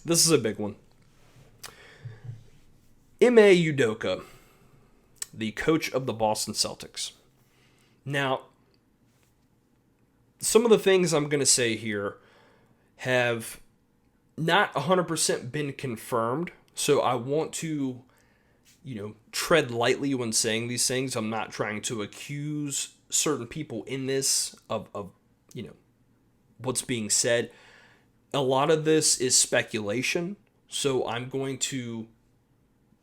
This is a big one. Ime Udoka, the coach of the Boston Celtics. Now, some of the things I'm going to say here have not 100% been confirmed, so I want to, tread lightly when saying these things. I'm not trying to accuse certain people in this of what's being said. A lot of this is speculation, so I'm going to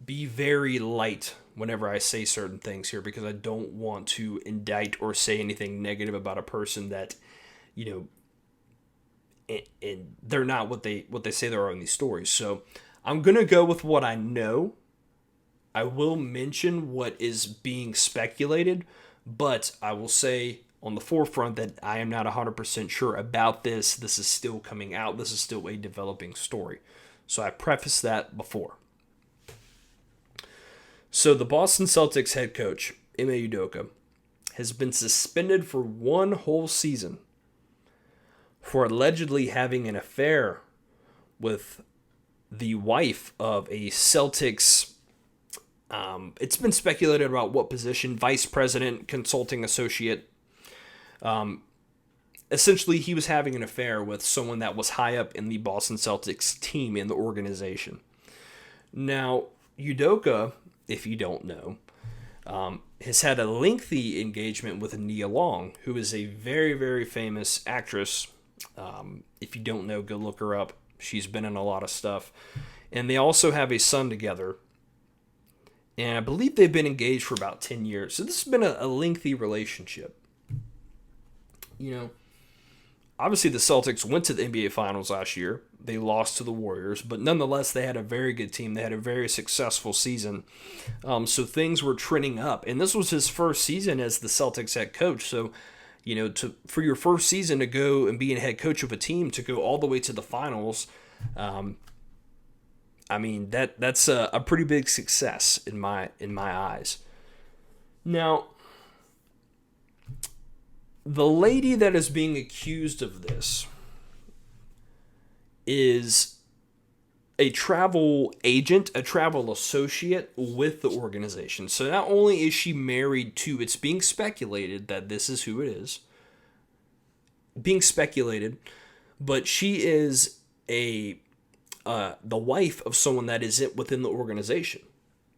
be very light whenever I say certain things here because I don't want to indict or say anything negative about a person that, and they're not what they say they are in these stories. So I'm going to go with what I know. I will mention what is being speculated, but I will say on the forefront that I am not 100% sure about this. This is still coming out. This is still a developing story. So I prefaced that before. So the Boston Celtics head coach, Ime Udoka, has been suspended for one whole season for allegedly having an affair with the wife of a Celtics. It's been speculated about what position, vice president, consulting associate. Essentially, he was having an affair with someone that was high up in the Boston Celtics team in the organization. Now, Udoka, if you don't know, has had a lengthy engagement with Nia Long, who is a very, very famous actress. If you don't know, go look her up. She's been in a lot of stuff. And they also have a son together. And I believe they've been engaged for about 10 years. So this has been a lengthy relationship. Obviously the Celtics went to the NBA Finals last year. They lost to the Warriors, but nonetheless, they had a very good team. They had a very successful season. So things were trending up. And this was his first season as the Celtics head coach. So, for your first season to go and be a head coach of a team, to go all the way to the finals, that's a pretty big success in my eyes. Now, the lady that is being accused of this is a travel agent, a travel associate with the organization. So not only is she married to, it's being speculated that this is who it is, being speculated, but she is the wife of someone that is within the organization.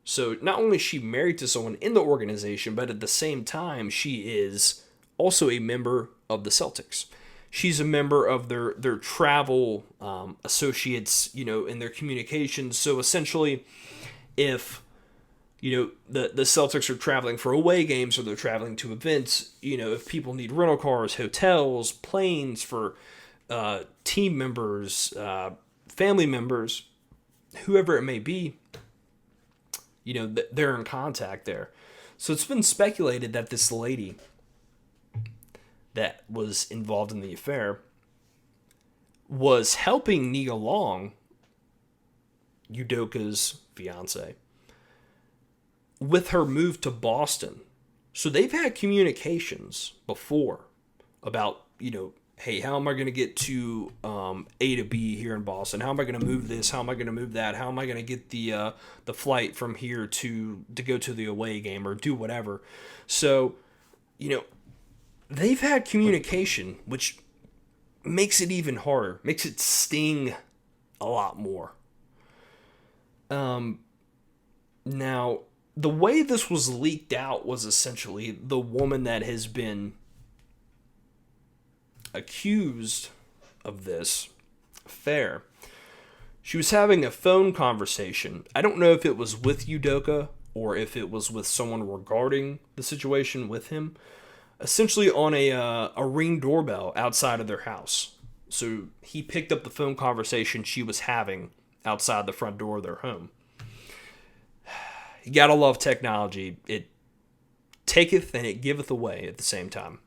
So not only is she married to someone in the organization, but at the same time, she is also a member of the Celtics. She's a member of their travel associates, in their communications. So essentially, if the Celtics are traveling for away games or they're traveling to events, if people need rental cars, hotels, planes for team members, family members, whoever it may be, they're in contact there. So it's been speculated that this lady that was involved in the affair was helping Nia Long, Udoka's fiance, with her move to Boston. So they've had communications before about, hey, how am I going to get to A to B here in Boston? How am I going to move this? How am I going to move that? How am I going to get the flight from here to go to the away game or do whatever? So, they've had communication, which makes it even harder, makes it sting a lot more. Now, the way this was leaked out was essentially the woman that has been accused of this affair. She was having a phone conversation. I don't know if it was with Udoka or if it was with someone regarding the situation with him. Essentially on a Ring doorbell outside of their house. So he picked up the phone conversation she was having outside the front door of their home. You gotta love technology. It taketh and it giveth away at the same time.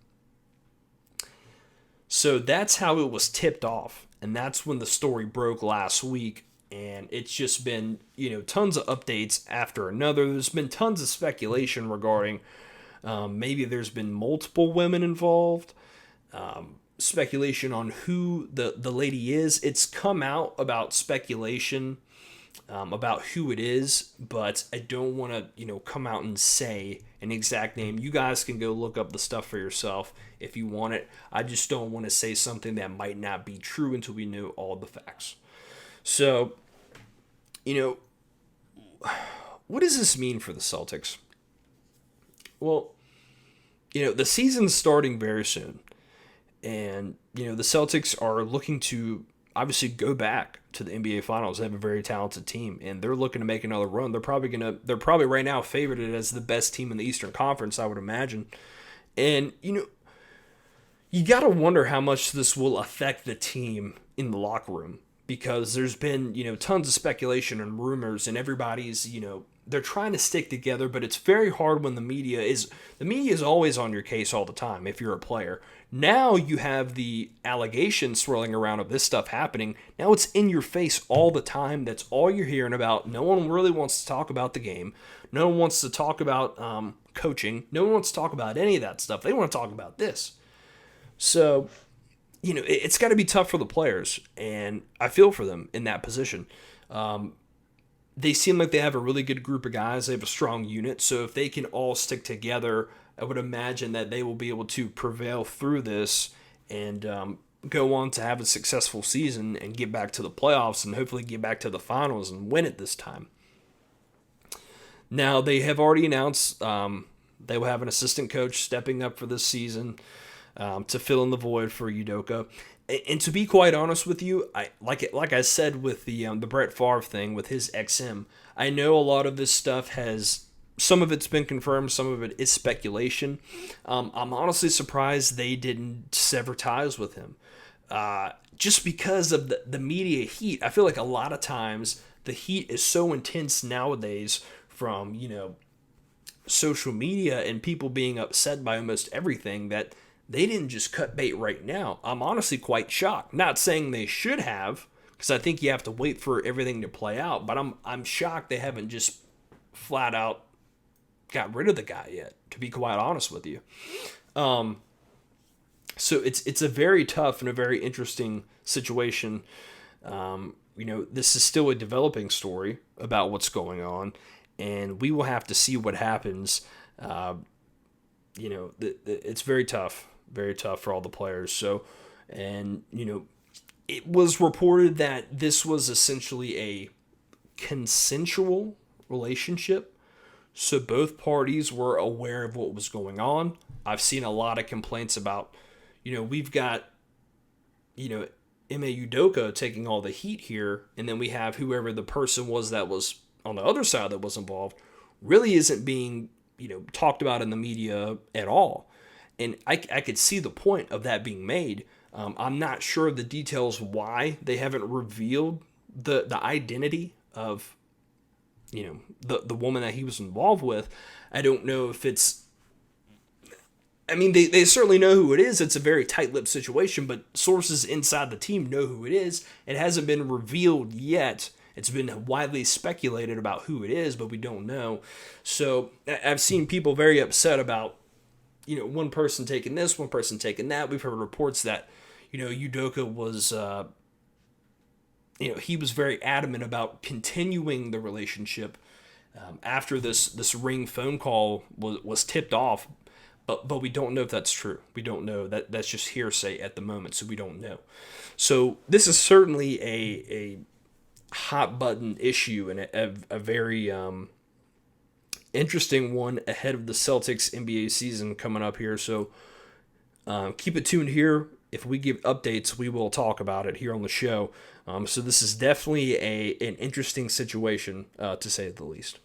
So that's how it was tipped off. And that's when the story broke last week. And it's just been, tons of updates after another. There's been tons of speculation regarding maybe there's been multiple women involved. speculation on who the lady is. It's come out about speculation about who it is, but I don't want to, come out and say an exact name. You guys can go look up the stuff for yourself if you want it. I just don't want to say something that might not be true until we know all the facts. So, what does this mean for the Celtics? Well, the season's starting very soon. And, the Celtics are looking to obviously go back to the NBA Finals. They have a very talented team, and they're looking to make another run. They're probably right now favored as the best team in the Eastern Conference, I would imagine. And, you got to wonder how much this will affect the team in the locker room, because there's been, tons of speculation and rumors, and everybody's, they're trying to stick together, but it's very hard when the media is always on your case all the time if you're a player. Now you have the allegations swirling around of this stuff happening. Now it's in your face all the time. That's all you're hearing about. No one really wants to talk about the game. No one wants to talk about coaching. No one wants to talk about any of that stuff. They want to talk about this. So, it's got to be tough for the players, and I feel for them in that position. They seem like they have a really good group of guys. They have a strong unit. So if they can all stick together, I would imagine that they will be able to prevail through this and go on to have a successful season and get back to the playoffs and hopefully get back to the finals and win it this time. Now, they have already announced they will have an assistant coach stepping up for this season to fill in the void for Udoka. And to be quite honest with you, like I said with the Brett Favre thing with his XM, I know a lot of this stuff some of it's been confirmed, some of it is speculation. I'm honestly surprised they didn't sever ties with him, just because of the media heat. I feel like a lot of times the heat is so intense nowadays from social media and people being upset by almost everything that they didn't just cut bait right now. I'm honestly quite shocked. Not saying they should have, because I think you have to wait for everything to play out. But I'm shocked they haven't just flat out got rid of the guy yet, to be quite honest with you. So it's a very tough and a very interesting situation. This is still a developing story about what's going on, and we will have to see what happens. It's very tough for all the players. So, and, it was reported that this was essentially a consensual relationship. So both parties were aware of what was going on. I've seen a lot of complaints about, we've got, Ime Udoka taking all the heat here, and then we have whoever the person was that was on the other side that was involved really isn't being, talked about in the media at all. And I could see the point of that being made. I'm not sure of the details why they haven't revealed the identity of, the woman that he was involved with. I don't know if it's, they certainly know who it is. It's a very tight-lipped situation, but sources inside the team know who it is. It hasn't been revealed yet. It's been widely speculated about who it is, but we don't know. So I've seen people very upset about, one person taking this, one person taking that. We've heard reports that, Udoka was, he was very adamant about continuing the relationship after this ring phone call was tipped off. But we don't know if that's true. We don't know. That's just hearsay at the moment, so we don't know. So this is certainly a hot button issue and a very interesting one ahead of the Celtics NBA season coming up here. So keep it tuned here. If we give updates, we will talk about it here on the show. So this is definitely an interesting situation, to say the least.